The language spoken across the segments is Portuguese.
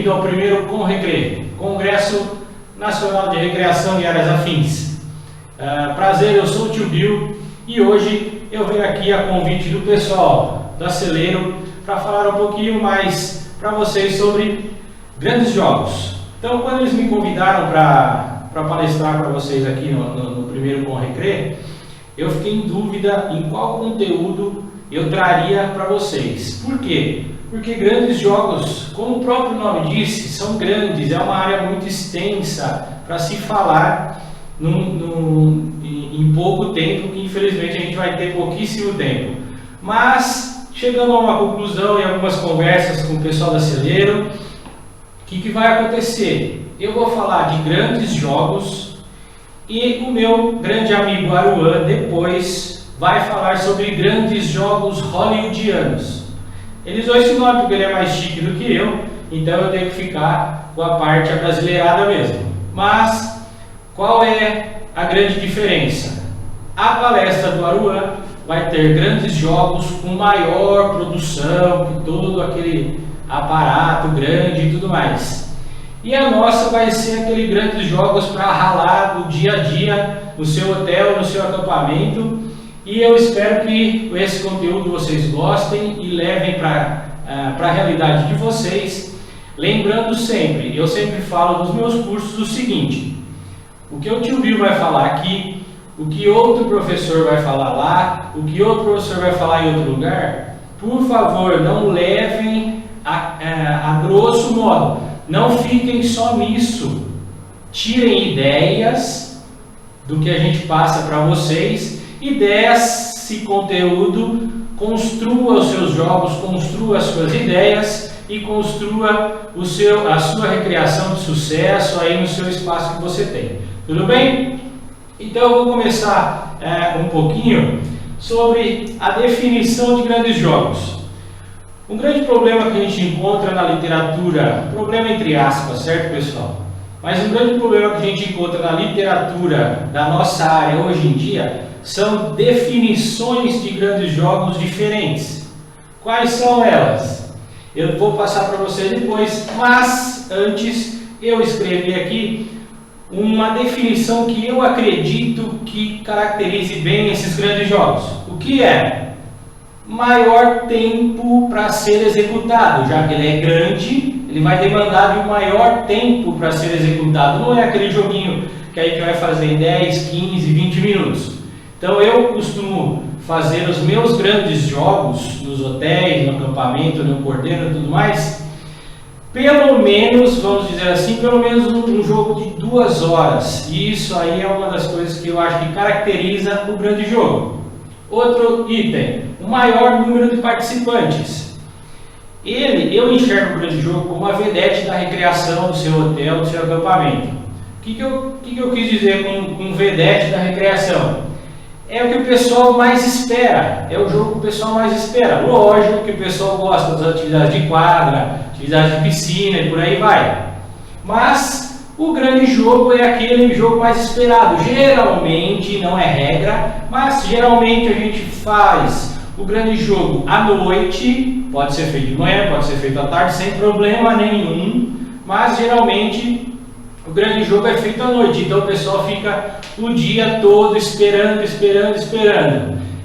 bem-vindo ao primeiro ConRecre, Congresso Nacional de Recreação e Áreas Afins. Prazer, eu sou o Tio Bill e hoje eu venho aqui a convite do pessoal da Celeiro para falar um pouquinho mais para vocês sobre grandes jogos. Então, quando eles me convidaram para palestrar para vocês aqui no primeiro ConRecre, eu fiquei em dúvida em qual conteúdo eu traria para vocês. Por quê? Porque grandes jogos, como o próprio nome disse, são grandes, é uma área muito extensa para se falar em pouco tempo, que infelizmente a gente vai ter pouquíssimo tempo. Mas, chegando a uma conclusão em algumas conversas com o pessoal da Celeiro, o que vai acontecer? Eu vou falar de grandes jogos e o meu grande amigo Aruan depois vai falar sobre grandes jogos hollywoodianos. Eles usam esse nome porque ele é mais chique do que eu, então eu tenho que ficar com a parte abrasileirada mesmo. Mas qual é a grande diferença? A palestra do Aruan vai ter grandes jogos com maior produção, com todo aquele aparato grande e tudo mais. E a nossa vai ser aqueles grandes jogos para ralar no dia a dia, no seu hotel, no seu acampamento. E eu espero que esse conteúdo vocês gostem e levem para a realidade de vocês. Lembrando sempre, eu sempre falo nos meus cursos o seguinte: o que o Tio Bill vai falar aqui, o que outro professor vai falar lá, o que outro professor vai falar em outro lugar, por favor, não levem a grosso modo, não fiquem só nisso. Tirem ideias do que a gente passa para vocês e desse conteúdo construa os seus jogos, construa as suas ideias e construa a sua recreação de sucesso aí no seu espaço que você tem. Tudo bem? Então eu vou começar um pouquinho sobre a definição de grandes jogos. Um grande problema que a gente encontra na literatura, problema entre aspas, certo pessoal? Mas um grande problema que a gente encontra na literatura da nossa área hoje em dia são definições de grandes jogos diferentes. Quais são elas? Eu vou passar para vocês depois, mas antes eu escrevi aqui uma definição que eu acredito que caracterize bem esses grandes jogos. O que é? Maior tempo para ser executado, já que ele é grande, ele vai demandar de um maior tempo para ser executado. Não é aquele joguinho que a gente vai fazer em 10, 15, 20 minutos. Então eu costumo fazer os meus grandes jogos nos hotéis, no acampamento, no cordeiro e tudo mais, pelo menos, vamos dizer assim, pelo menos um jogo de 2 horas. E isso aí é uma das coisas que eu acho que caracteriza o grande jogo. Outro item, o maior número de participantes. Eu enxergo o grande jogo como uma vedete da recreação do seu hotel, do seu acampamento. O que eu quis dizer com vedete da recreação? É o que o pessoal mais espera, é o jogo que o pessoal mais espera. Lógico que o pessoal gosta das atividades de quadra, atividades de piscina e por aí vai. Mas o grande jogo é aquele jogo mais esperado. Geralmente, não é regra, mas geralmente a gente faz o grande jogo à noite, pode ser feito de manhã, pode ser feito à tarde, sem problema nenhum, mas geralmente o grande jogo é feito à noite, então o pessoal fica o dia todo esperando.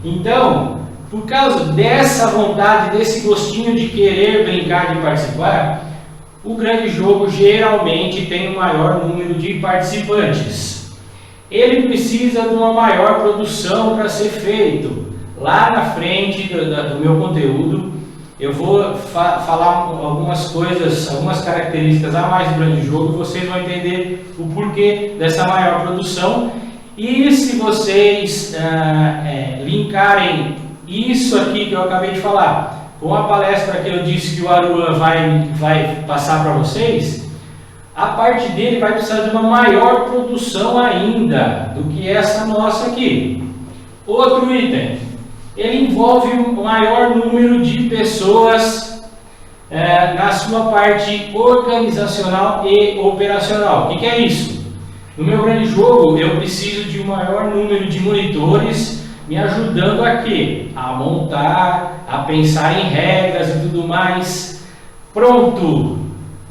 Então, por causa dessa vontade, desse gostinho de querer brincar, de participar, o grande jogo geralmente tem um maior número de participantes. Ele precisa de uma maior produção para ser feito. Lá na frente do meu conteúdo, eu vou falar algumas coisas, algumas características a mais do grande jogo, e vocês vão entender o porquê dessa maior produção. E se vocês linkarem isso aqui que eu acabei de falar com a palestra que eu disse que o Aruan vai passar para vocês, a parte dele vai precisar de uma maior produção ainda do que essa nossa aqui. Outro item, ele envolve um maior número de pessoas na sua parte organizacional e operacional. O que é isso? No meu grande jogo, eu preciso de um maior número de monitores me ajudando a quê? A montar, a pensar em regras e tudo mais. Pronto!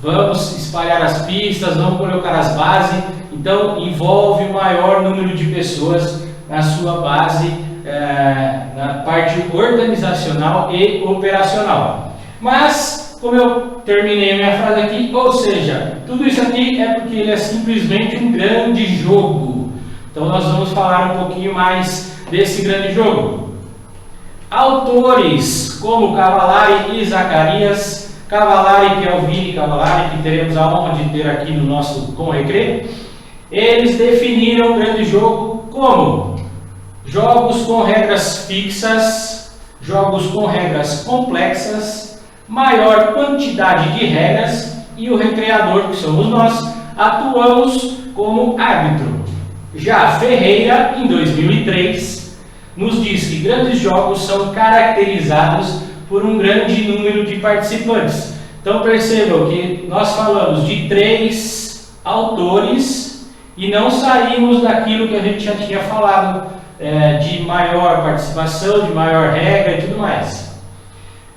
vamos espalhar as pistas, vamos colocar as bases, então envolve o maior número de pessoas na sua base, na parte organizacional e operacional. Mas, como eu terminei a minha frase aqui, ou seja, tudo isso aqui é porque ele é simplesmente um grande jogo. Então nós vamos falar um pouquinho mais desse grande jogo. Autores como Cavallari e Zacarias, Cavallari, que é o Vini Cavallari, que teremos a honra de ter aqui no nosso Com Recre, eles definiram o grande jogo como jogos com regras fixas, jogos com regras complexas, maior quantidade de regras e o recreador, que somos nós, atuamos como árbitro. Já Ferreira, em 2003, nos diz que grandes jogos são caracterizados por um grande número de participantes. Então percebam que nós falamos de 3 autores e não saímos daquilo que a gente já tinha falado, de maior participação, de maior regra e tudo mais.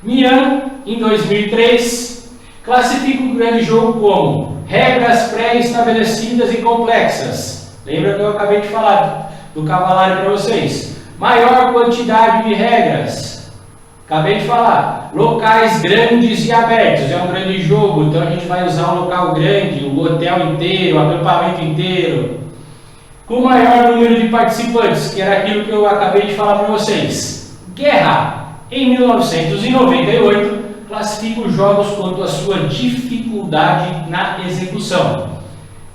Mian, em 2003, classifica o grande jogo como regras pré-estabelecidas e complexas. Lembra que eu acabei de falar do Cavallari para vocês? Maior quantidade de regras. Acabei de falar. Locais grandes e abertos. É um grande jogo, então a gente vai usar um local grande, o hotel inteiro, o acampamento inteiro. Com maior número de participantes, que era aquilo que eu acabei de falar para vocês. Guerra, em 1998, classifica os jogos quanto à sua dificuldade na execução.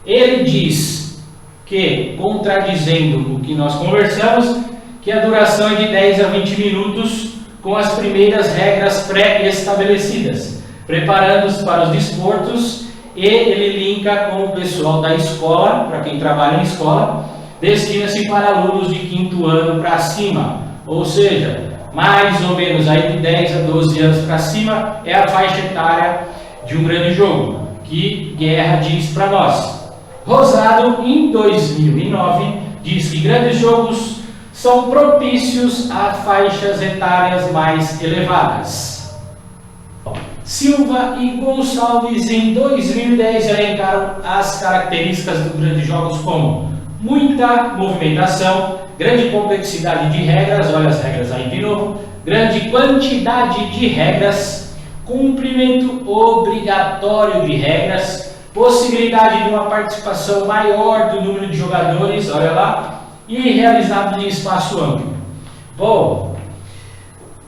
Ele diz que, contradizendo o que nós conversamos, que a duração é de 10 a 20 minutos com as primeiras regras pré-estabelecidas, preparando-os para os desportos, e ele linka com o pessoal da escola, para quem trabalha em escola, destina-se para alunos de 5º ano para cima, ou seja, mais ou menos aí de 10 a 12 anos para cima é a faixa etária de um grande jogo, que Guerra diz para nós. Rosado, em 2009, diz que grandes jogos são propícios a faixas etárias mais elevadas. Silva e Gonçalves, em 2010, elencaram as características dos grandes jogos como muita movimentação, grande complexidade de regras, olha as regras aí de novo, grande quantidade de regras, cumprimento obrigatório de regras, possibilidade de uma participação maior do número de jogadores, olha lá, e realizado em espaço amplo. Bom,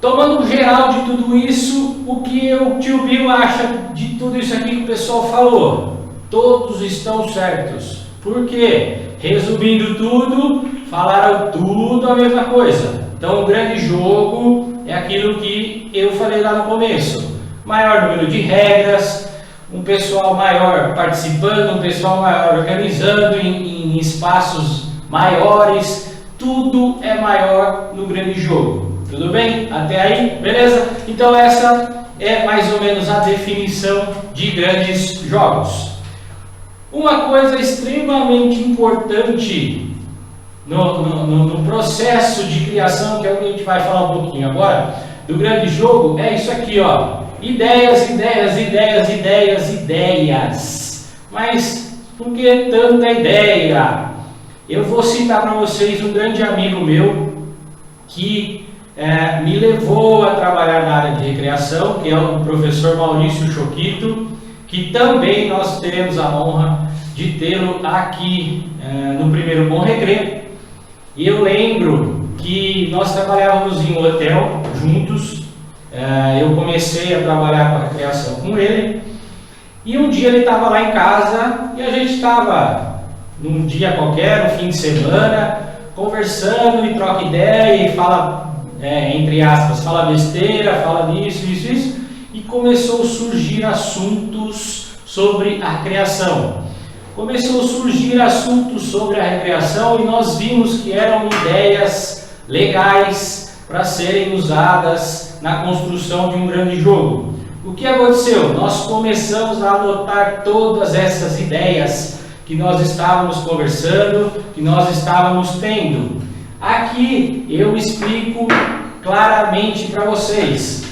tomando um geral de tudo isso, o que o tio Bill acha de tudo isso aqui que o pessoal falou? Todos estão certos. Por quê? Resumindo tudo, falaram tudo a mesma coisa. Então, o grande jogo é aquilo que eu falei lá no começo. Maior número de regras, um pessoal maior participando, um pessoal maior organizando em espaços maiores. Tudo é maior no grande jogo. Tudo bem? Até aí? Beleza? Então essa é mais ou menos a definição de grandes jogos. Uma coisa extremamente importante no processo de criação, que é o que a gente vai falar um pouquinho agora, do grande jogo, é isso aqui, ó. Ideias, ideias, ideias, ideias, ideias. Mas por que tanta ideia? Eu vou citar para vocês um grande amigo meu que me levou a trabalhar na área de recreação, que é o professor Maurício Choquito, que também nós teremos a honra de tê-lo aqui no primeiro Bom Recreio. E eu lembro que nós trabalhávamos em um hotel juntos, eu comecei a trabalhar com a recreação com ele, e um dia ele estava lá em casa, e a gente estava num dia qualquer, no fim de semana, conversando e troca ideia, e fala, entre aspas, fala besteira, fala disso, isso, isso, e começou a surgir assuntos sobre a recreação. Começou a surgir assuntos sobre a recreação e nós vimos que eram ideias legais para serem usadas na construção de um grande jogo. O que aconteceu? Nós começamos a anotar todas essas ideias que nós estávamos conversando, que nós estávamos tendo. Aqui eu explico claramente para vocês.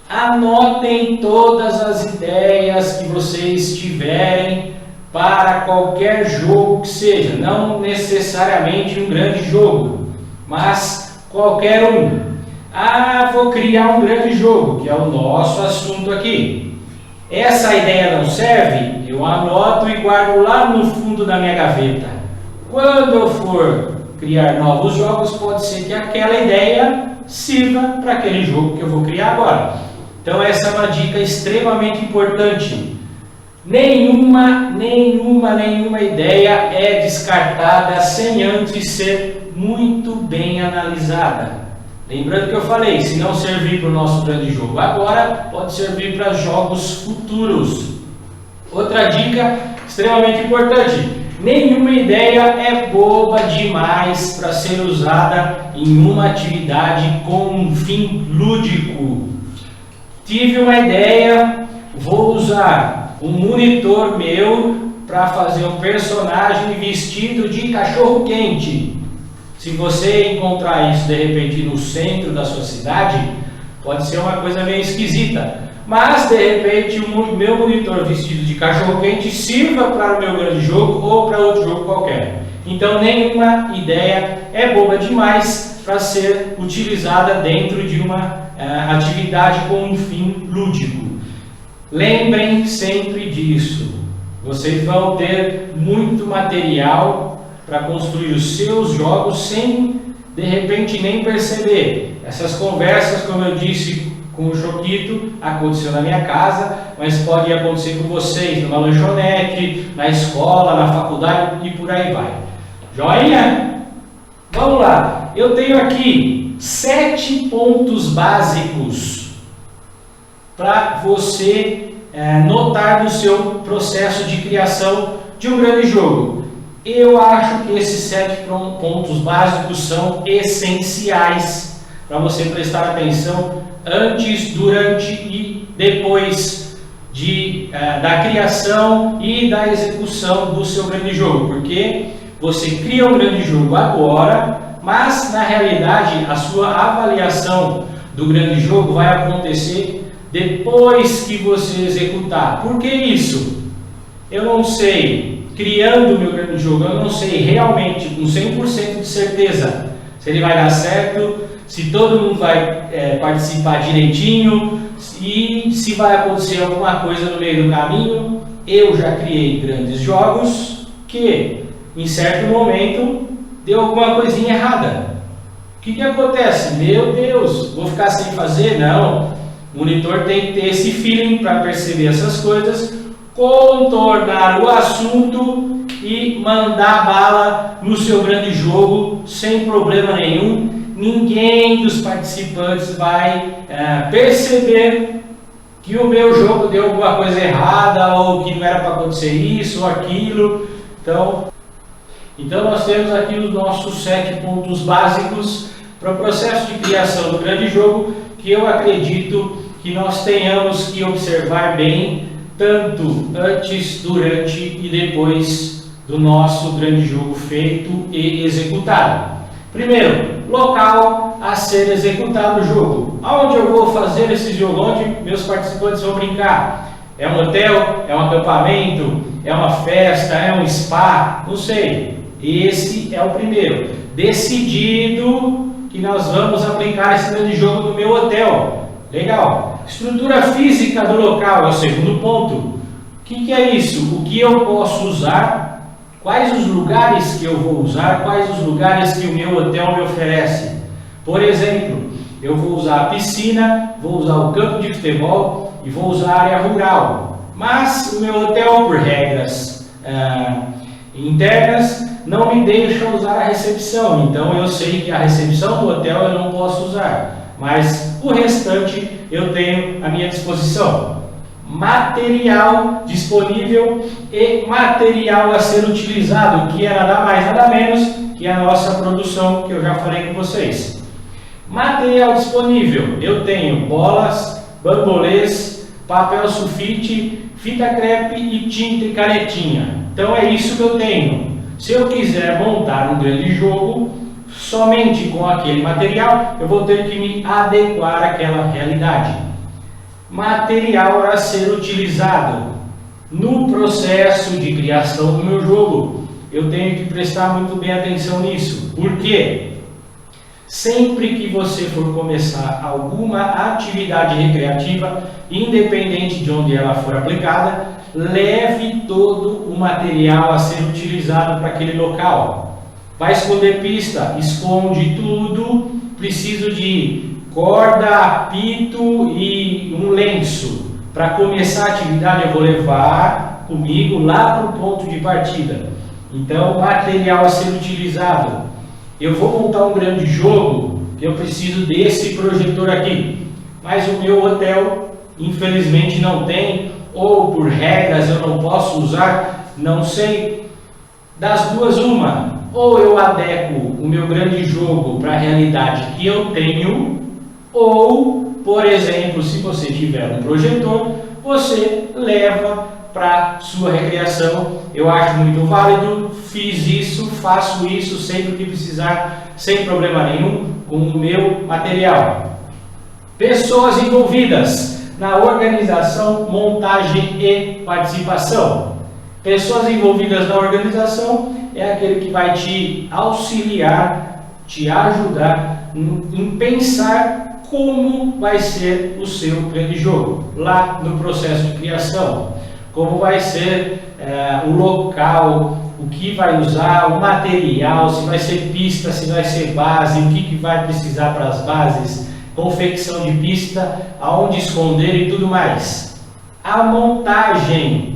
Anotem todas as ideias que vocês tiverem para qualquer jogo que seja, não necessariamente um grande jogo, mas qualquer um. Ah, vou criar um grande jogo, que é o nosso assunto aqui. Essa ideia não serve? Eu anoto e guardo lá no fundo da minha gaveta. Quando eu for criar novos jogos, pode ser que aquela ideia sirva para aquele jogo que eu vou criar agora. Então essa é uma dica extremamente importante. Nenhuma ideia é descartada sem antes ser muito bem analisada. Lembrando que eu falei, se não servir para o nosso grande jogo agora, pode servir para jogos futuros. Outra dica extremamente importante: nenhuma ideia é boba demais para ser usada em uma atividade com um fim lúdico. Tive uma ideia, vou usar um monitor meu para fazer um personagem vestido de cachorro quente. Se você encontrar isso de repente no centro da sua cidade, pode ser uma coisa meio esquisita. Mas de repente o meu monitor vestido de cachorro quente sirva para o meu grande jogo ou para outro jogo qualquer. Então nenhuma ideia é boba demais para ser utilizada dentro de uma atividade com um fim lúdico. Lembrem sempre disso. Vocês vão ter muito material para construir os seus jogos sem de repente nem perceber. Essas conversas, como eu disse com o Choquito, aconteceu na minha casa, mas pode acontecer com vocês numa lanchonete, na escola, na faculdade e por aí vai. Joinha? Vamos lá. Eu tenho aqui 7 pontos básicos para você notar no seu processo de criação de um grande jogo. Eu acho que esses 7 pontos básicos são essenciais para você prestar atenção antes, durante e depois da criação e da execução do seu grande jogo, porque você cria um grande jogo agora, mas na realidade a sua avaliação do grande jogo vai acontecer depois que você executar. Por que isso? Eu não sei. Criando o meu grande jogo, eu não sei realmente com 100% de certeza se ele vai dar certo, se todo mundo vai participar direitinho e se vai acontecer alguma coisa no meio do caminho. Eu já criei grandes jogos que em certo momento deu alguma coisinha errada. O que acontece? Meu Deus, vou ficar sem fazer? Não. O monitor tem que ter esse feeling para perceber essas coisas, contornar o assunto e mandar bala no seu grande jogo sem problema nenhum. Ninguém dos participantes vai perceber que o meu jogo deu alguma coisa errada ou que não era para acontecer isso ou aquilo. Então nós temos aqui os nossos 7 pontos básicos para o processo de criação do grande jogo, que eu acredito que nós tenhamos que observar bem, tanto antes, durante e depois do nosso grande jogo feito e executado. Primeiro, local a ser executado o jogo. Aonde eu vou fazer esse jogo? Onde meus participantes vão brincar? É um hotel? É um acampamento? É uma festa? É um spa? Não sei. Esse é o primeiro. Decidido que nós vamos aplicar esse grande jogo no meu hotel. Legal. Estrutura física do local é o segundo ponto. O que é isso? O que eu posso usar? Quais os lugares que eu vou usar? Quais os lugares que o meu hotel me oferece? Por exemplo, eu vou usar a piscina, vou usar o campo de futebol e vou usar a área rural. Mas o meu hotel, por regras internas, não me deixa usar a recepção. Então eu sei que a recepção do hotel eu não posso usar, mas o restante eu tenho à minha disposição. Material disponível e material a ser utilizado, que é nada mais nada menos que a nossa produção, que eu já falei com vocês. Material disponível, eu tenho bolas, bambolês, papel sulfite, fita crepe e tinta e canetinha. Então é isso que eu tenho. Se eu quiser montar um grande jogo somente com aquele material, eu vou ter que me adequar àquela realidade. material a ser utilizado no processo de criação do meu jogo. Eu tenho que prestar muito bem atenção nisso. Por quê? Sempre que você for começar alguma atividade recreativa, independente de onde ela for aplicada, leve todo o material a ser utilizado para aquele local. Vai esconder pista, esconde tudo. Preciso de corda, apito e um lenço. Para começar a atividade eu vou levar comigo lá para o ponto de partida. Então, material a ser utilizado. Eu vou montar um grande jogo, que eu preciso desse projetor aqui. Mas o meu hotel, infelizmente, não tem, ou por regras eu não posso usar, não sei. Das duas, uma. Ou eu adequo o meu grande jogo para a realidade que eu tenho, ou, por exemplo, se você tiver um projetor, você leva para sua recreação. Eu acho muito válido, fiz isso, faço isso sempre que precisar, sem problema nenhum, com o meu material. Pessoas envolvidas na organização, montagem e participação. Pessoas envolvidas na organização é aquele que vai te auxiliar, te ajudar em pensar como vai ser o seu grande jogo, lá no processo de criação. Como vai ser o local, o que vai usar, o material, se vai ser pista, se vai ser base, o que vai precisar para as bases, confecção de pista, aonde esconder e tudo mais. A montagem,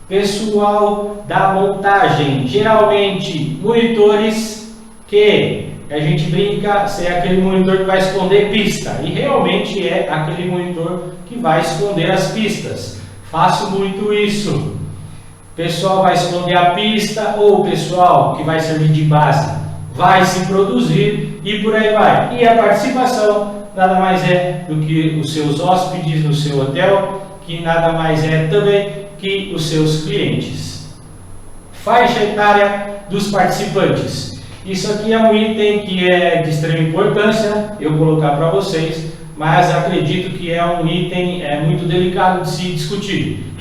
pessoal da montagem, geralmente monitores que a gente brinca se é aquele monitor que vai esconder pista, e realmente é aquele monitor que vai esconder as pistas. Faço muito isso. O pessoal vai esconder a pista, ou o pessoal que vai servir de base vai se produzir e por aí vai. E a participação nada mais é do que os seus hóspedes no seu hotel, que nada mais é também que os seus clientes. Faixa etária dos participantes. Isso aqui é um item que é de extrema importância eu colocar para vocês, mas acredito que é um item muito delicado de se discutir.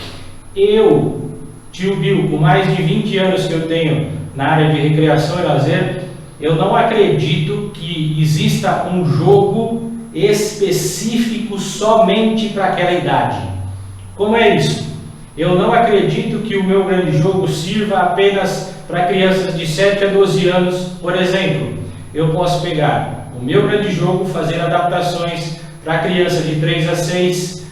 Eu, tio Bill, com mais de 20 anos que eu tenho na área de recreação e lazer, eu não acredito que exista um jogo específico somente para aquela idade. Como é isso? Eu não acredito que o meu grande jogo sirva apenas para crianças de 7 a 12 anos, por exemplo. Eu posso pegar o meu grande jogo, fazer adaptações para criança de 3 a 6,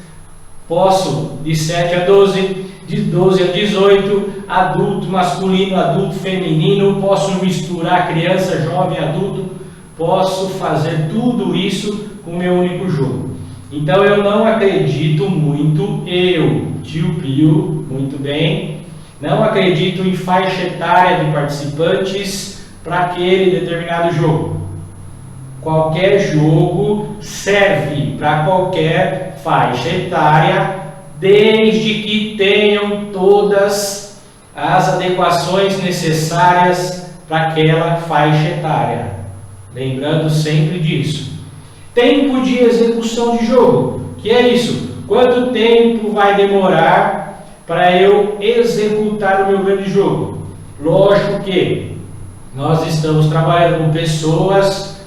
posso de 7 a 12, de 12 a 18, adulto masculino, adulto feminino, posso misturar criança, jovem, adulto, posso fazer tudo isso com o meu único jogo. Então eu não acredito muito, eu, tio Pio, muito bem, não acredito em faixa etária de participantes para aquele determinado jogo. Qualquer jogo serve para qualquer faixa etária, desde que tenham todas as adequações necessárias para aquela faixa etária. Lembrando sempre disso. Tempo de execução de jogo, que é isso? Quanto tempo vai demorar para eu executar o meu grande jogo? Lógico que nós estamos trabalhando com pessoas,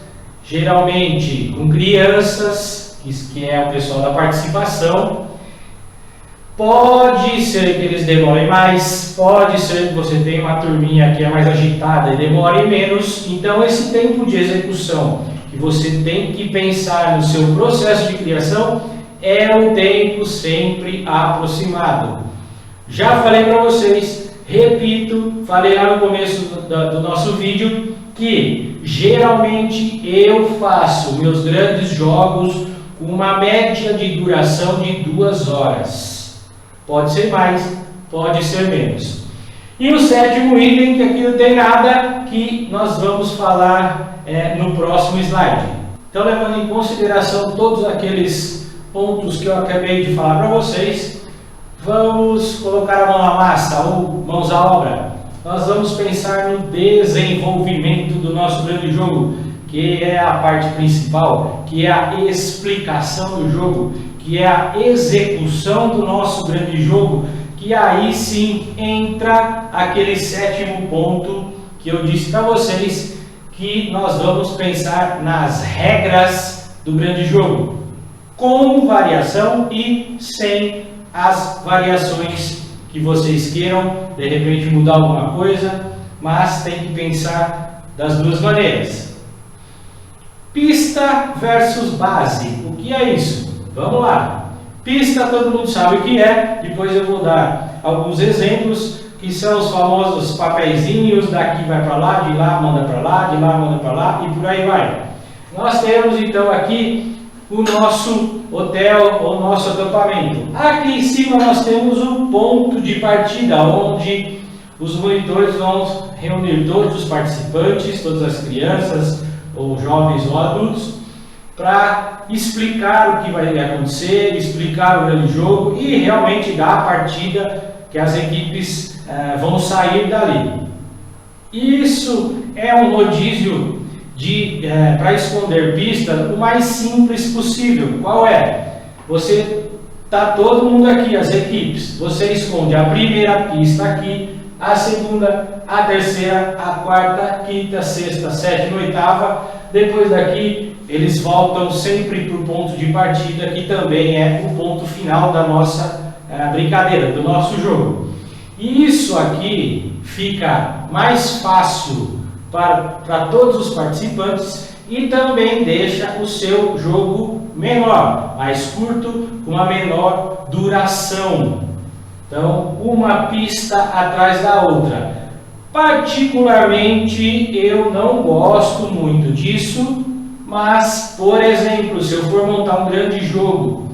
geralmente com crianças, que é o pessoal da participação. Pode ser que eles demorem mais, pode ser que você tenha uma turminha que é mais agitada e demore menos. Então esse tempo de execução que você tem que pensar no seu processo de criação é um tempo sempre aproximado. Já falei para vocês, repito, falei lá no começo do nosso vídeo, que geralmente eu faço meus grandes jogos com uma média de duração de 2 horas. Pode ser mais, pode ser menos. E o sétimo item, que aqui não tem nada, que nós vamos falar no próximo slide. Então, levando em consideração todos aqueles pontos que eu acabei de falar para vocês, vamos colocar a mão na massa, ou mãos à obra. Nós vamos pensar no desenvolvimento do nosso grande jogo, que é a parte principal, que é a explicação do jogo, que é a execução do nosso grande jogo, que aí sim entra aquele sétimo ponto que eu disse para vocês, que nós vamos pensar nas regras do grande jogo, com variação e sem as variações que vocês queiram, de repente mudar alguma coisa, mas tem que pensar das duas maneiras. Pista versus base, o que é isso? Vamos lá. Pista todo mundo sabe o que é, depois eu vou dar alguns exemplos, que são os famosos papeizinhos, daqui vai para lá, de lá manda para lá, de lá manda para lá e por aí vai. Nós temos então aqui o nosso hotel ou nosso acampamento. Aqui em cima nós temos o ponto de partida, onde os monitores vão reunir todos os participantes, todas as crianças, ou jovens ou adultos, para explicar o que vai acontecer, explicar o grande jogo e realmente dar a partida que as equipes vão sair dali. Isso é um rodízio para esconder pista o mais simples possível. Qual é? Você tá todo mundo aqui, as equipes. Você esconde a primeira pista aqui, a segunda, a terceira, a quarta, quinta, sexta, sétima, oitava. Depois daqui eles voltam sempre para o ponto de partida, que também é o ponto final da nossa brincadeira, do nosso jogo. E isso aqui fica mais fácil para todos os participantes e também deixa o seu jogo menor, mais curto, com uma menor duração. Então, uma pista atrás da outra. Particularmente, eu não gosto muito disso, mas, por exemplo, se eu for montar um grande jogo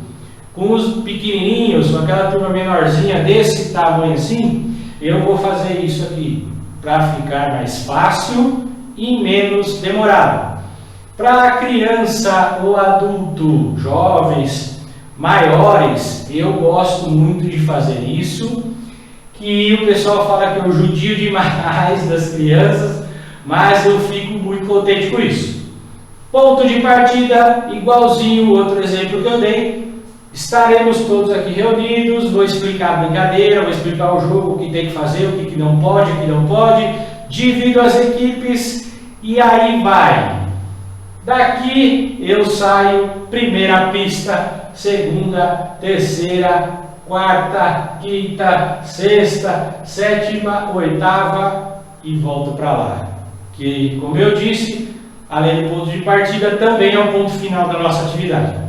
com os pequenininhos, com aquela turma menorzinha desse tamanho assim, eu vou fazer isso aqui para ficar mais fácil e menos demorado. Para criança ou adulto, jovens, maiores, eu gosto muito de fazer isso, que o pessoal fala que eu judio demais das crianças, mas eu fico muito contente com isso. Ponto de partida, igualzinho o outro exemplo que eu dei. Estaremos todos aqui reunidos, vou explicar a brincadeira, vou explicar o jogo, o que tem que fazer, o que não pode, o que não pode. Divido as equipes e aí vai. Daqui eu saio, primeira pista, segunda, terceira, quarta, quinta, sexta, sétima, oitava e volto para lá. Que, como eu disse, além do ponto de partida, também é o ponto final da nossa atividade.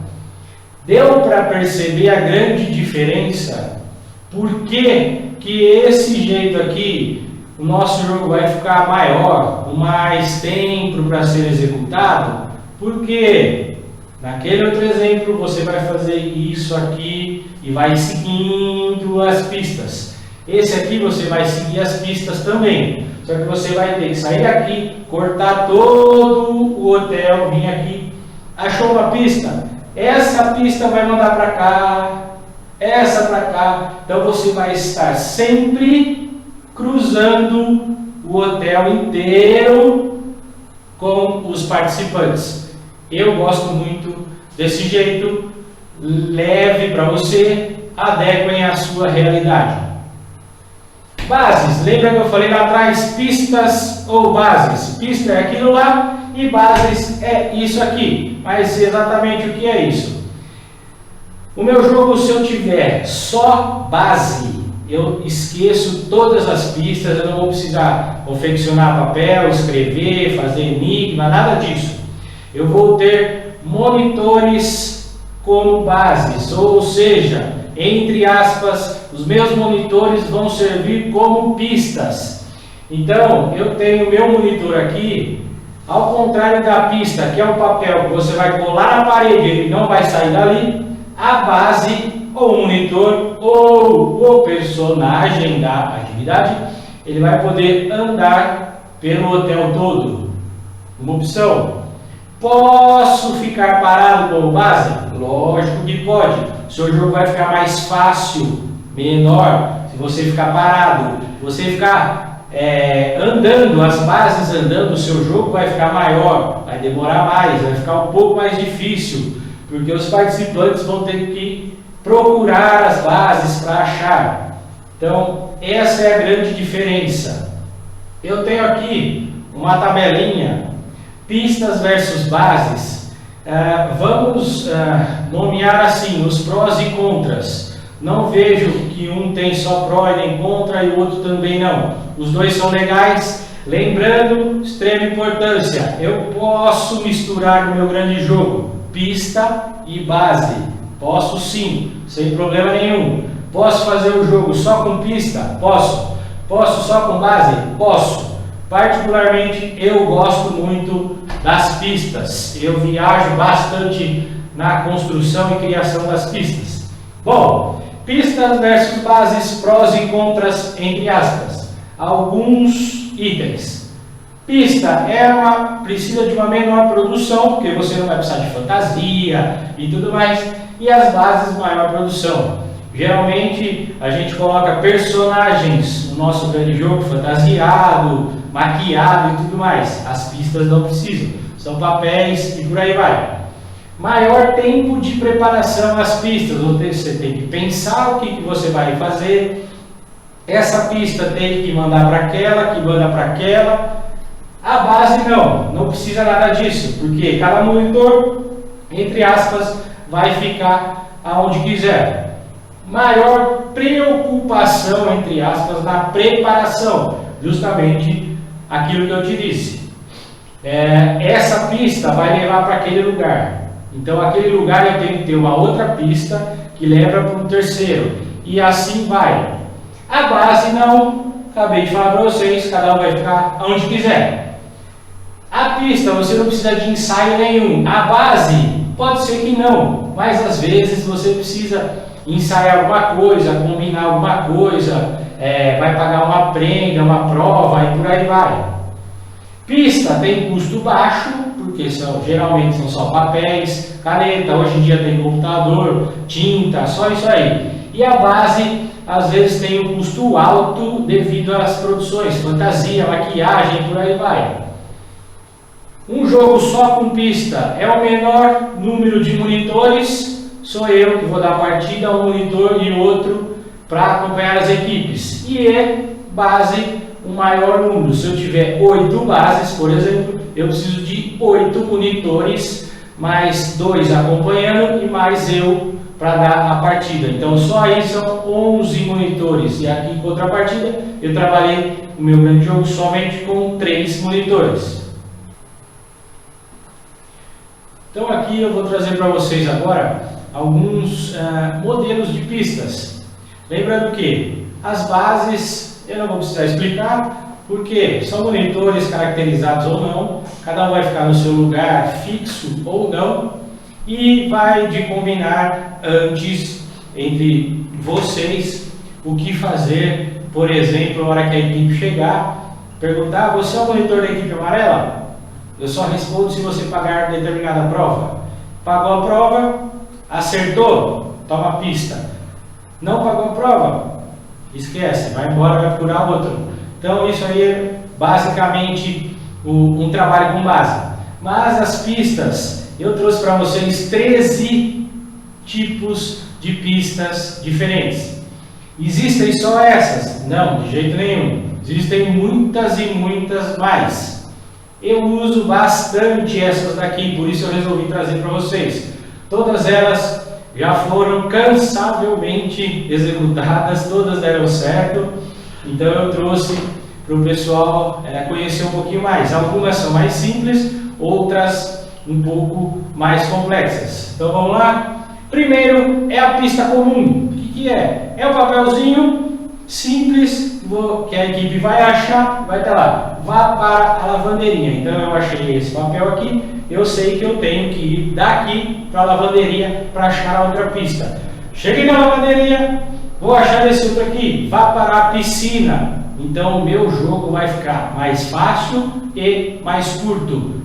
Deu para perceber a grande diferença? Por que esse jeito aqui, o nosso jogo vai ficar maior, com mais tempo para ser executado? Porque naquele outro exemplo você vai fazer isso aqui e vai seguindo as pistas. Esse aqui você vai seguir as pistas também. Só que você vai ter que sair daqui, cortar todo o hotel, vir aqui. Achou uma pista? Essa pista vai mandar para cá, essa para cá. Então você vai estar sempre cruzando o hotel inteiro com os participantes. Eu gosto muito desse jeito, leve para você, adequem à sua realidade. Bases, lembra que eu falei lá atrás, pistas ou bases? Pista é aquilo lá e bases é isso aqui. Mas exatamente o que é isso? O meu jogo, se eu tiver só base, eu esqueço todas as pistas, eu não vou precisar confeccionar papel, escrever, fazer enigma, nada disso. Eu vou ter monitores como bases, ou seja, entre aspas, os meus monitores vão servir como pistas. Então, eu tenho o meu monitor aqui, ao contrário da pista, que é o papel que você vai colar na parede, ele não vai sair dali, a base, ou o monitor, ou o personagem da atividade, ele vai poder andar pelo hotel todo. Uma opção. Posso ficar parado como base? Lógico que pode. O seu jogo vai ficar mais fácil, menor, se você ficar parado. Você ficar andando, as bases andando, o seu jogo vai ficar maior, vai demorar mais, vai ficar um pouco mais difícil, porque os participantes vão ter que procurar as bases para achar. Então, essa é a grande diferença. Eu tenho aqui uma tabelinha, pistas versus bases. Vamos nomear assim, os prós e contras. Não vejo que um tem só pró e nem contra e o outro também não. Os dois são legais. Lembrando, extrema importância, eu posso misturar no meu grande jogo pista e base. Posso sim, sem problema nenhum. Posso fazer o jogo só com pista? Posso. Posso só com base? Posso. Particularmente, eu gosto muito das pistas. Eu viajo bastante na construção e criação das pistas. Bom, pistas versus bases, prós e contras, entre aspas. Alguns itens. Pista precisa de uma menor produção, porque você não vai precisar de fantasia e tudo mais. E as bases, maior produção. Geralmente a gente coloca personagens no nosso grande jogo, fantasiado, maquiado e tudo mais. As pistas não precisam, são papéis e por aí vai. Maior tempo de preparação às pistas, você tem que pensar o que você vai fazer. Essa pista tem que mandar para aquela, que manda para aquela. A base não precisa nada disso, porque cada monitor, entre aspas, vai ficar aonde quiser. Maior preocupação, entre aspas, na preparação, justamente aquilo que eu te disse. Essa pista vai levar para aquele lugar. Então, aquele lugar eu tenho que ter uma outra pista que leva para um terceiro. E assim vai. A base não, acabei de falar para vocês, cada um vai ficar onde quiser. A pista você não precisa de ensaio nenhum. A base pode ser que não, mas às vezes você precisa ensaiar alguma coisa, combinar alguma coisa, vai pagar uma prenda, uma prova e por aí vai. Pista tem custo baixo, porque geralmente são só papéis, caneta, hoje em dia tem computador, tinta, só isso aí. E a base às vezes tem um custo alto devido às produções, fantasia, maquiagem, por aí vai. Um jogo só com pista é o menor número de monitores. Sou eu que vou dar partida, um monitor e outro para acompanhar as equipes. E base, o maior número. Se eu tiver 8 bases, por exemplo, eu preciso de 8 monitores, mais 2 acompanhando e mais eu para dar a partida. Então só aí são 11 monitores. E aqui em contrapartida, eu trabalhei o meu grande jogo somente com 3 monitores. Então aqui eu vou trazer para vocês agora alguns modelos de pistas. Lembrando que as bases eu não vou precisar explicar, porque são monitores caracterizados ou não, cada um vai ficar no seu lugar fixo ou não, e vai de combinar antes entre vocês o que fazer. Por exemplo, na hora que a equipe chegar, perguntar: você é o monitor da equipe amarela? Eu só respondo se você pagar determinada prova. Pagou a prova, acertou, toma a pista. Não pagou a prova, esquece, vai embora, vai procurar outro. Então isso aí é basicamente um trabalho com base. Mas as pistas, eu trouxe para vocês 13 tipos de pistas diferentes. Existem só essas? Não, de jeito nenhum. Existem muitas e muitas mais. Eu uso bastante essas daqui, por isso eu resolvi trazer para vocês. Todas elas já foram cansavelmente executadas, todas deram certo. Então eu trouxe para o pessoal conhecer um pouquinho mais. Algumas são mais simples, outras um pouco mais complexas. Então vamos lá? Primeiro é a pista comum. O que é? É um papelzinho simples que a equipe vai achar, vai estar lá. Vá para a lavanderia. Então eu achei esse papel aqui, eu sei que eu tenho que ir daqui para a lavanderia para achar a outra pista. Cheguei na lavanderia, vou achar esse outro aqui, vá para a piscina. Então o meu jogo vai ficar mais fácil e mais curto.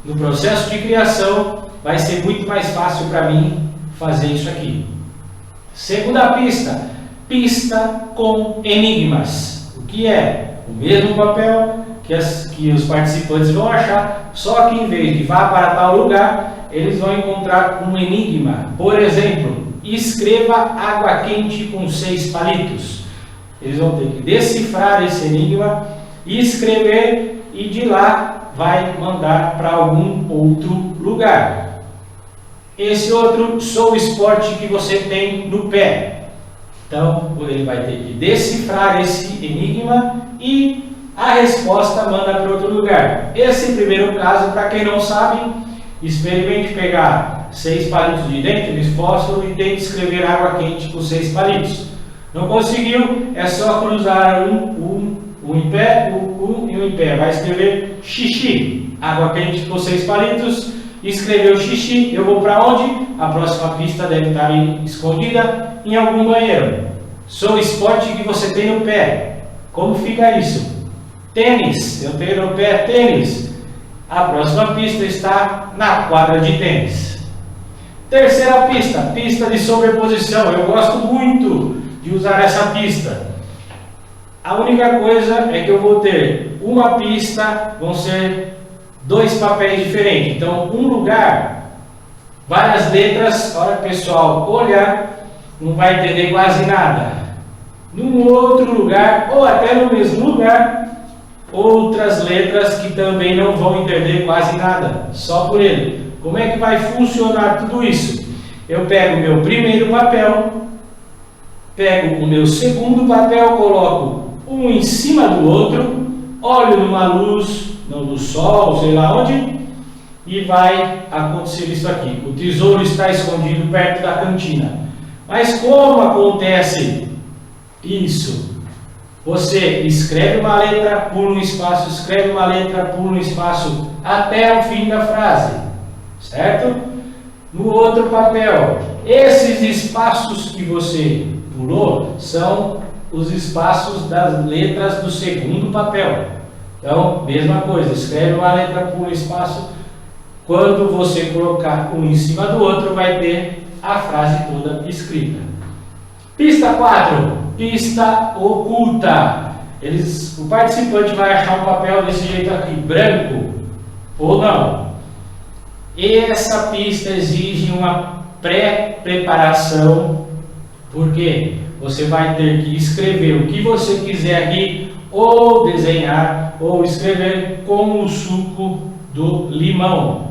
No processo de criação, vai ser muito mais fácil para mim fazer isso aqui. Segunda pista, pista com enigmas. O que é o mesmo papel que os participantes vão achar, só que em vez de vá para tal lugar, eles vão encontrar um enigma. Por exemplo, escreva água quente com 6 palitos. Eles vão ter que decifrar esse enigma e escrever, e de lá vai mandar para algum outro lugar. Esse outro, sou o esporte que você tem no pé. Então, ele vai ter que decifrar esse enigma e a resposta manda para outro lugar. Esse primeiro caso, para quem não sabe, experimente pegar 6 palitos de dente de fósforo e tente escrever água quente com 6 palitos. Não conseguiu? É só cruzar um em pé, um e um em pé. Vai escrever xixi, água quente com 6 palitos. Escreveu xixi, eu vou para onde? A próxima pista deve estar escondida em algum banheiro. Sou o esporte que você tem no pé. Como fica isso? Tênis, eu tenho no pé tênis. A próxima pista está na quadra de tênis. Terceira pista, pista de sobreposição. Eu gosto muito de usar essa pista. A única coisa é que eu vou ter uma pista, vão ser 2 papéis diferentes. Então, um lugar, várias letras, a hora que o pessoal olhar, não vai entender quase nada. Num outro lugar, ou até no mesmo lugar, outras letras que também não vão entender quase nada, só por ele. Como é que vai funcionar tudo isso? Eu pego o meu primeiro papel, pego o meu segundo papel, coloco um em cima do outro, olho numa luz, do sol, sei lá onde, e vai acontecer isso aqui. O tesouro está escondido perto da cantina. Mas como acontece isso? Você escreve uma letra, pula um espaço, escreve uma letra, pula um espaço, até o fim da frase, certo? No outro papel, esses espaços que você pulou são os espaços das letras do segundo papel. Então, mesma coisa, escreve uma letra, pula um espaço, quando você colocar um em cima do outro, vai ter a frase toda escrita. Pista 4. Pista oculta. O participante vai achar um papel desse jeito aqui, branco ou não. Essa pista exige uma pré-preparação, porque você vai ter que escrever o que você quiser aqui, ou desenhar, ou escrever com o suco do limão.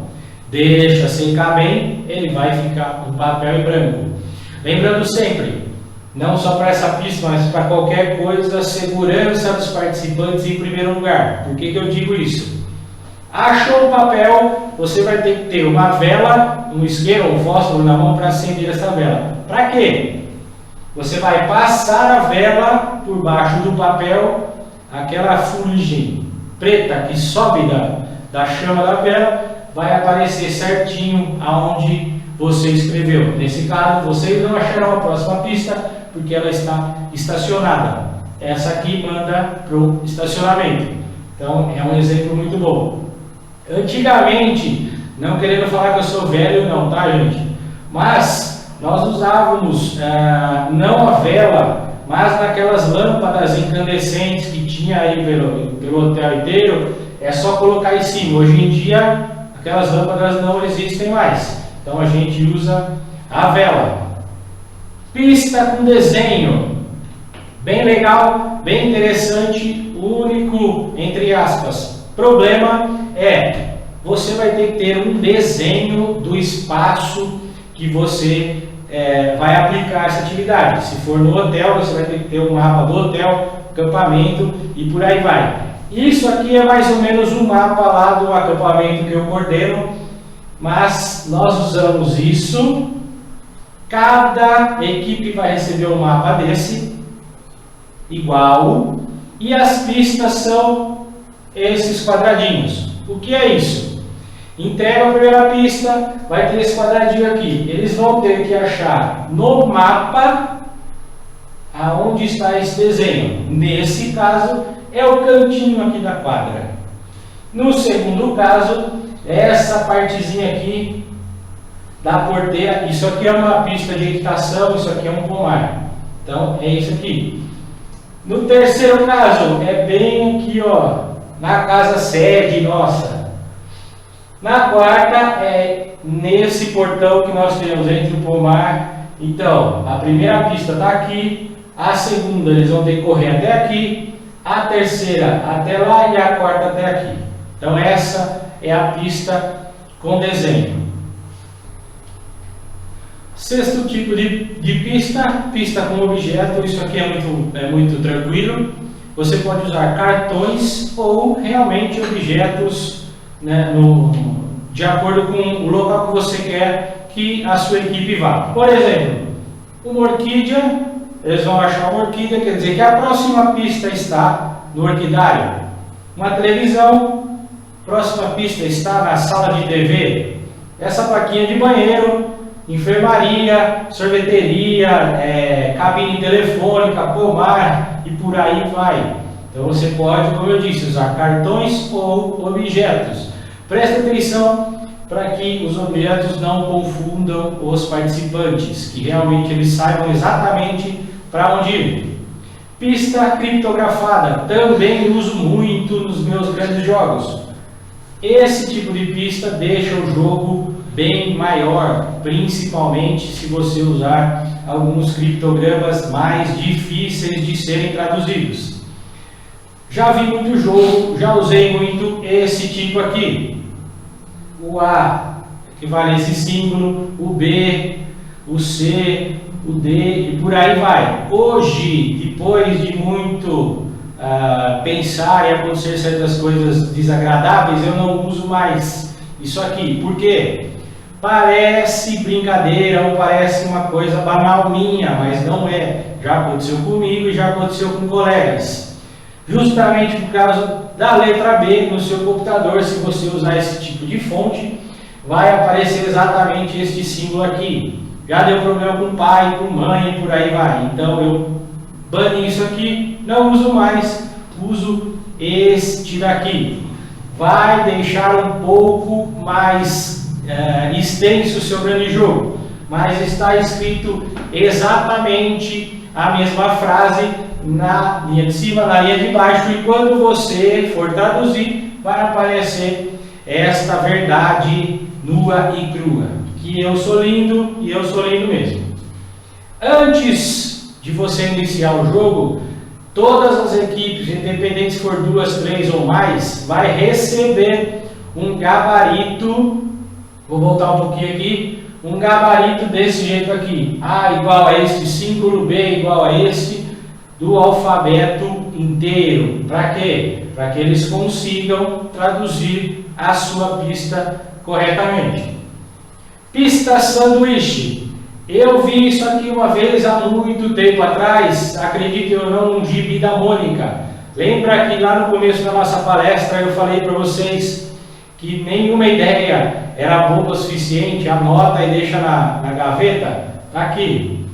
Deixa secar bem, ele vai ficar um papel em branco. Lembrando sempre, não só para essa pista, mas para qualquer coisa, segurança dos participantes em primeiro lugar. Por que eu digo isso? Achou o papel, você vai ter que ter uma vela, um isqueiro ou um fósforo na mão para acender essa vela. Para quê? Você vai passar a vela por baixo do papel, aquela fuligem preta que sobe da chama da vela, vai aparecer certinho aonde você escreveu. Nesse caso, vocês não acharão a próxima pista, porque ela está estacionada. Essa aqui manda para o estacionamento. Então, é um exemplo muito bom. Antigamente, não querendo falar que eu sou velho não, tá, gente? Mas nós usávamos não a vela, mas naquelas lâmpadas incandescentes que tinha aí pelo hotel inteiro, é só colocar em cima. Hoje em dia, aquelas lâmpadas não existem mais. Então a gente usa a vela. Pista com desenho. Bem legal, bem interessante. O único, entre aspas, problema é você vai ter que ter um desenho do espaço que você vai aplicar essa atividade. Se for no hotel, você vai ter que ter um mapa do hotel, acampamento e por aí vai. Isso aqui é mais ou menos um mapa lá do acampamento que eu coordeno, mas nós usamos isso. Cada equipe vai receber um mapa desse, igual, e as pistas são esses quadradinhos. O que é isso? Entrega a primeira pista, vai ter esse quadradinho aqui. Eles vão ter que achar no mapa aonde está esse desenho. Nesse caso, é o cantinho aqui da quadra. No segundo caso, essa partezinha aqui da porteira. Isso aqui é uma pista de equitação, isso aqui é um pomar. Então, é isso aqui. No terceiro caso, é bem aqui, ó, na casa sede nossa. Na quarta, é nesse portão que nós temos entre o pomar. Então, a primeira pista está aqui, a segunda eles vão ter que correr até aqui, a terceira até lá e a quarta até aqui. Então, essa é a pista com desenho. Sexto tipo de pista, pista com objeto. Isso aqui é muito tranquilo. Você pode usar cartões ou realmente objetos, né, de acordo com o local que você quer que a sua equipe vá. Por exemplo, uma orquídea, eles vão achar uma orquídea, quer dizer que a próxima pista está no orquidário. Uma televisão, próxima pista está na sala de TV. Essa plaquinha de banheiro, enfermaria, sorveteria, cabine telefônica, pomar e por aí vai. Então você pode, como eu disse, usar cartões ou objetos. Preste atenção para que os objetos não confundam os participantes, que realmente eles saibam exatamente para onde ir. Pista criptografada, também uso muito nos meus grandes jogos. Esse tipo de pista deixa o jogo bem maior, principalmente se você usar alguns criptogramas mais difíceis de serem traduzidos. Já vi muito jogo, já usei muito esse tipo aqui. O A, que vale esse símbolo, o B, o C, o D e por aí vai. Hoje, depois de muito pensar e acontecer certas coisas desagradáveis, eu não uso mais isso aqui. Por quê? Parece brincadeira ou parece uma coisa banal minha, mas não é. Já aconteceu comigo e já aconteceu com colegas. Justamente por causa da letra B no seu computador, se você usar esse tipo de fonte, vai aparecer exatamente este símbolo aqui. Já deu problema com pai, com mãe e por aí vai. Então eu bani isso aqui, não uso mais, uso este daqui. Vai deixar um pouco mais extenso o seu grande jogo, mas está escrito exatamente a mesma frase na linha de cima, na linha de baixo, e quando você for traduzir, vai aparecer esta verdade nua e crua, que eu sou lindo e eu sou lindo mesmo. Antes de você iniciar o jogo, todas as equipes, independente se for 2, 3 ou mais, vai receber um gabarito. Vou voltar um pouquinho aqui. Um gabarito desse jeito aqui. A igual a este símbolo, B igual a este, do alfabeto inteiro. Para quê? Para que eles consigam traduzir a sua pista corretamente. Pista sanduíche. Eu vi isso aqui uma vez há muito tempo atrás, acredite ou não, um gibi da Mônica. Lembra que lá no começo da nossa palestra eu falei para vocês que nenhuma ideia era boa o suficiente, anota e deixa na gaveta? Tá aqui.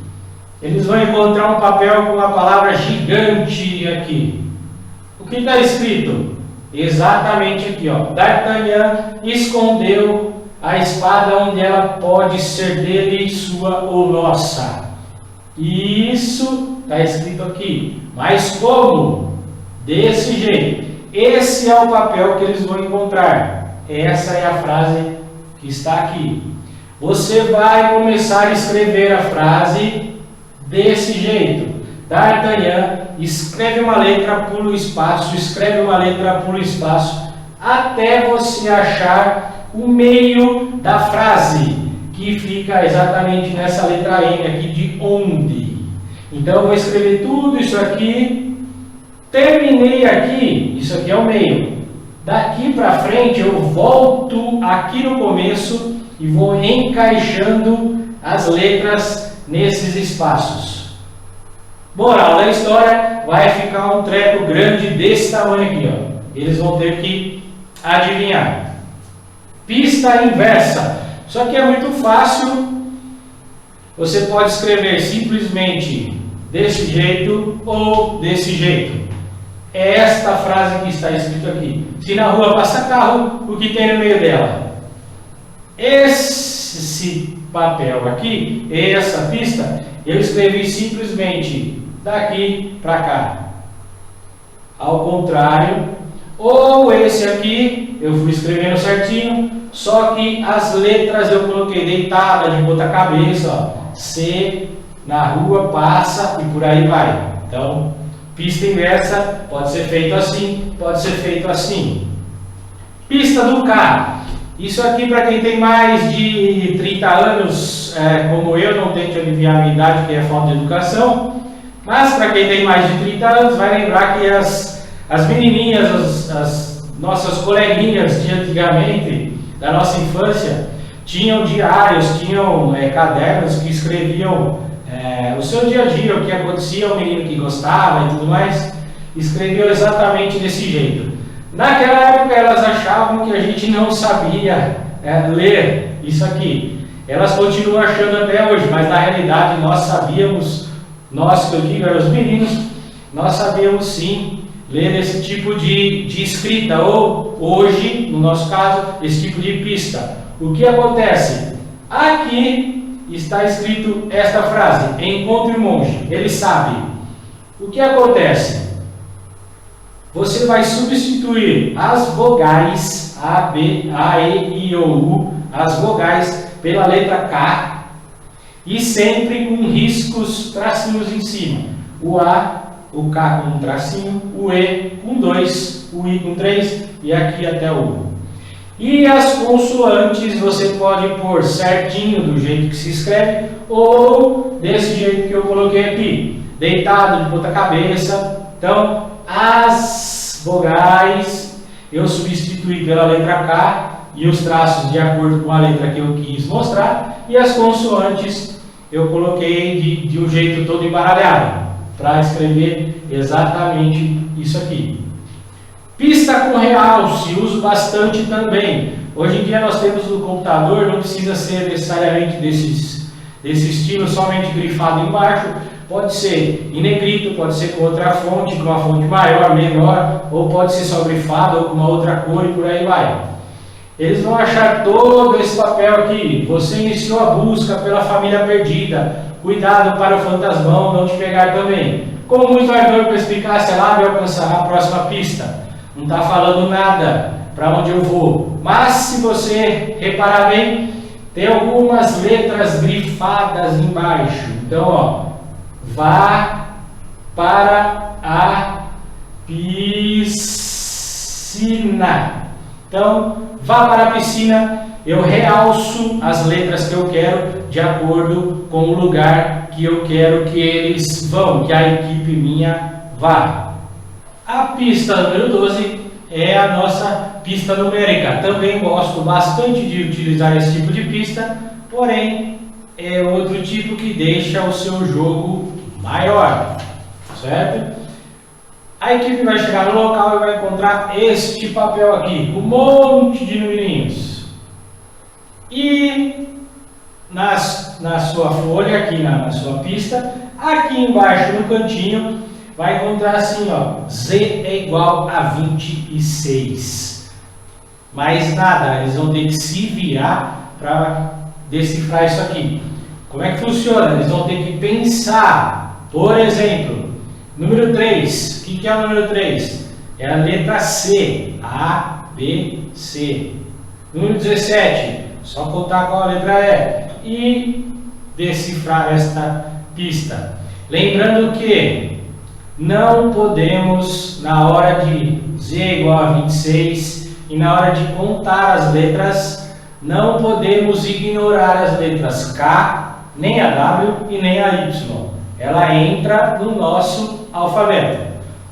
Eles vão encontrar um papel com a palavra gigante aqui. O que está escrito? Exatamente aqui, ó. D'Artagnan escondeu a espada onde ela pode ser dele, sua ou nossa. Isso está escrito aqui. Mas como? Desse jeito. Esse é o papel que eles vão encontrar. Essa é a frase que está aqui. Você vai começar a escrever a frase desse jeito. D'Artagnan, escreve uma letra, pula o espaço, escreve uma letra, pula o espaço, até você achar o meio da frase, que fica exatamente nessa letra N aqui de onde. Então eu vou escrever tudo isso aqui, terminei aqui, isso aqui é o meio. Daqui para frente eu volto aqui no começo e vou encaixando as letras nesses espaços. Moral da história, vai ficar um treco grande desse tamanho aqui, ó. Eles vão ter que adivinhar. Pista inversa. Isso aqui é muito fácil. Você pode escrever simplesmente desse jeito ou desse jeito. É esta frase que está escrito aqui. Se na rua passa carro, o que tem no meio dela? Esse papel aqui, essa pista, eu escrevi simplesmente daqui para cá. ao contrário, ou esse aqui, eu fui escrevendo certinho, só que as letras eu coloquei deitada de ponta cabeça, ó, C, na rua, passa e por aí vai. Então, pista inversa pode ser feito assim, pode ser feito assim. Pista do K. Isso aqui para quem tem mais de 30 anos, como eu, não tente aliviar a minha idade, que é falta de educação. Mas para quem tem mais de 30 anos, vai lembrar que as menininhas, as nossas coleguinhas de antigamente, da nossa infância, tinham diários, tinham cadernos que escreviam o seu dia a dia, o que acontecia, o menino que gostava e tudo mais, escreviam exatamente desse jeito. Naquela época elas achavam que a gente não sabia ler isso aqui. Elas continuam achando até hoje, mas na realidade nós sabíamos, nós que eu digo eram os meninos, nós sabíamos sim ler esse tipo de escrita, ou hoje, no nosso caso, esse tipo de pista. O que acontece? Aqui está escrito esta frase: encontre o monge, ele sabe. O que acontece? Você vai substituir as vogais A, B, A, E, I, O, U, as vogais pela letra K, e sempre com riscos, tracinhos em cima. O A, o K com um tracinho, o E com 2, o I com 3 e aqui até o U. E as consoantes você pode pôr certinho do jeito que se escreve ou desse jeito que eu coloquei aqui, deitado de ponta cabeça. Então, as vogais eu substituí pela letra K e os traços de acordo com a letra que eu quis mostrar, e as consoantes eu coloquei de um jeito todo embaralhado para escrever exatamente isso aqui. Pista com realce, uso bastante também. Hoje em dia nós temos no computador, não precisa ser necessariamente desse estilo, somente grifado embaixo. Pode ser em negrito, pode ser com outra fonte, com uma fonte maior, menor, ou pode ser só grifado ou com uma outra cor e por aí vai. Eles vão achar todo esse papel aqui. Você iniciou a busca pela família perdida. Cuidado para o fantasmão não te pegar também. Com muito ardor para explicar, se ela vai alcançar a próxima pista. Não está falando nada para onde eu vou. Mas se você reparar bem, tem algumas letras grifadas embaixo. Então, ó, vá para a piscina. Então, vá para a piscina, eu realço as letras que eu quero de acordo com o lugar que eu quero que eles vão, que a equipe minha vá. A pista número 12 é a nossa pista numérica. Também gosto bastante de utilizar esse tipo de pista, porém é outro tipo que deixa o seu jogo maior, certo? A equipe vai chegar no local e vai encontrar este papel aqui, um monte de numerinhos. E na sua folha, aqui na sua pista, aqui embaixo no cantinho, vai encontrar assim, ó, Z é igual a 26. Mais nada, eles vão ter que se virar para decifrar isso aqui. Como é que funciona? Eles vão ter que pensar, por exemplo, número 3. O que é o número 3? É a letra C. A, B, C. Número 17. Só contar qual a letra é. E decifrar esta pista. Lembrando que não podemos, na hora de Z igual a 26 e na hora de contar as letras, não podemos ignorar as letras K, nem a W e nem a Y. Ela entra no nosso alfabeto,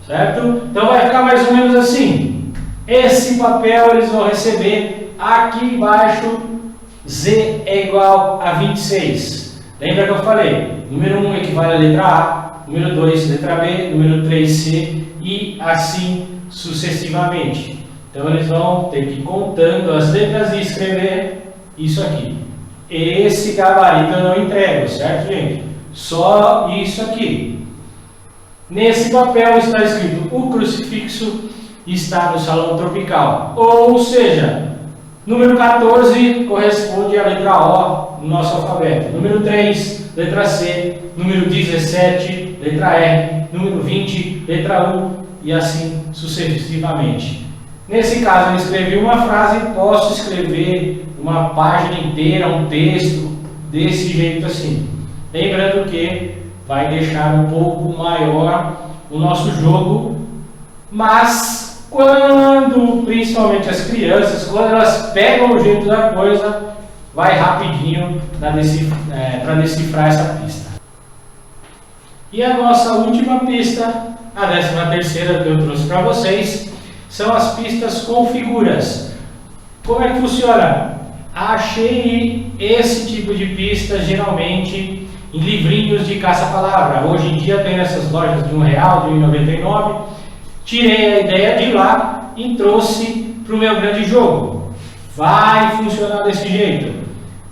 certo? Então vai ficar mais ou menos assim. Esse papel eles vão receber aqui embaixo. Z é igual a 26. Lembra que eu falei? Número 1 equivale à letra A, número 2 letra B, número 3 C e assim sucessivamente. Então eles vão ter que ir contando as letras e escrever isso aqui. Esse gabarito eu não entrego, certo, gente? Só isso aqui. Nesse papel está escrito: o crucifixo está no salão tropical. Ou seja, número 14 corresponde à letra O no nosso alfabeto. Número 3, letra C. Número 17, letra R. Número 20, letra U. e assim sucessivamente. Nesse caso eu escrevi uma frase, posso escrever uma página inteira, um texto desse jeito assim. Lembrando que vai deixar um pouco maior o nosso jogo, mas quando, principalmente as crianças, quando elas pegam o jeito da coisa, vai rapidinho para decifrar essa pista. E a nossa última pista, a 13ª que eu trouxe para vocês, são as pistas com figuras. Como é que funciona? Achei esse tipo de pista geralmente em livrinhos de caça-palavra. Hoje em dia tem nessas lojas de R$1, de R$1,99. Tirei a ideia de lá e trouxe para o meu grande jogo. Vai funcionar desse jeito.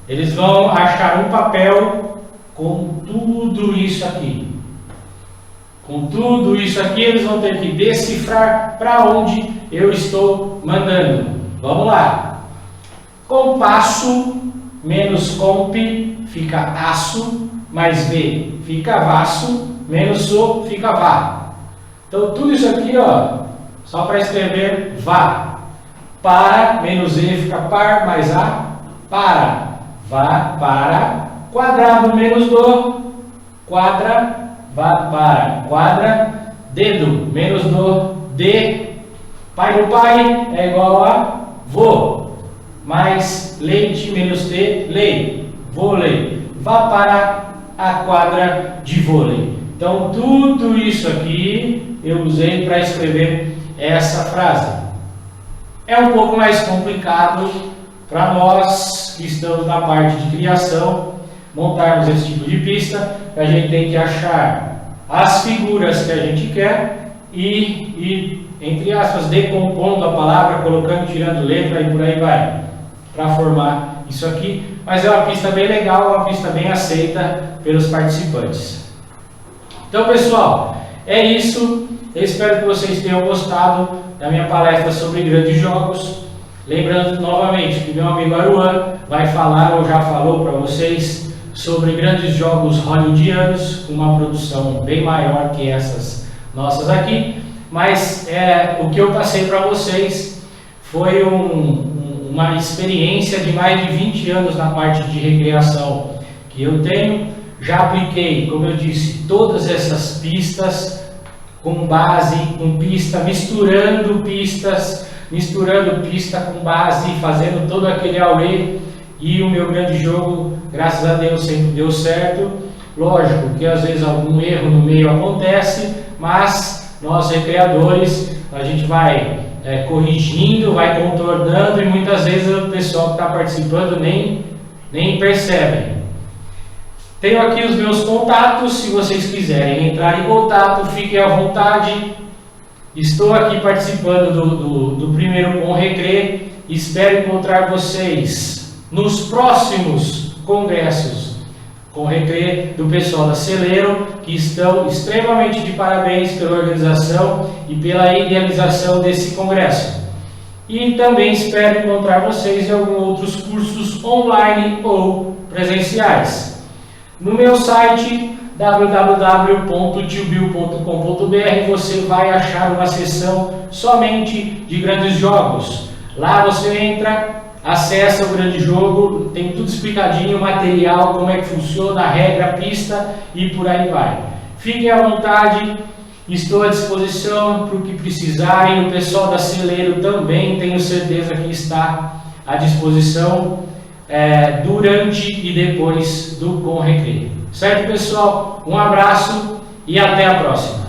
Eles vão achar um papel com tudo isso aqui. Com tudo isso aqui, eles vão ter que decifrar para onde eu estou mandando. Vamos lá. Compasso menos comp fica aço, mais V fica vaço, menos so fica vá. Então tudo isso aqui, ó, só para escrever vá. Para, menos E fica par, mais A, para. Vá, para. Quadrado menos do, quadra, vá, para. Quadra, dedo menos do, de. Pai do pai é igual a vô. Mais leite menos T, lei. Vôlei. Vá para a quadra de vôlei. Então, tudo isso aqui eu usei para escrever essa frase. É um pouco mais complicado para nós que estamos na parte de criação montarmos esse tipo de pista. A gente tem que achar as figuras que a gente quer e entre aspas, decompondo a palavra, colocando, tirando letra e por aí vai, para formar isso aqui. Mas é uma pista bem legal, uma pista bem aceita pelos participantes. Então, pessoal, é isso. Eu espero que vocês tenham gostado da minha palestra sobre grandes jogos. Lembrando novamente que meu amigo Aruan vai falar, ou já falou para vocês, sobre grandes jogos hollywoodianos, com uma produção bem maior que essas nossas aqui. Mas o que eu passei para vocês foi uma experiência de mais de 20 anos na parte de recreação que eu tenho. Já apliquei, como eu disse, todas essas pistas com base, com pista, misturando pista com base, fazendo todo aquele auê, e o meu grande jogo, graças a Deus, sempre deu certo. Lógico que às vezes algum erro no meio acontece, mas nós recreadores, a gente vai corrigindo, vai contornando, e muitas vezes o pessoal que está participando nem percebe. Tenho aqui os meus contatos, se vocês quiserem entrar em contato, fiquem à vontade. Estou aqui participando do primeiro Com Recre. Espero encontrar vocês nos próximos congressos Com Recre do pessoal da Celeiro, que estão extremamente de parabéns pela organização e pela idealização desse congresso. E também espero encontrar vocês em alguns outros cursos online ou presenciais. No meu site www.tiobill.com.br você vai achar uma seção somente de grandes jogos. Lá você entra, acessa o grande jogo, tem tudo explicadinho, material, como é que funciona, a regra, a pista e por aí vai. Fiquem à vontade, estou à disposição para o que precisarem. O pessoal da Celeiro também, tenho certeza que está à disposição durante e depois do Com Recre. Certo, pessoal? Um abraço e até a próxima.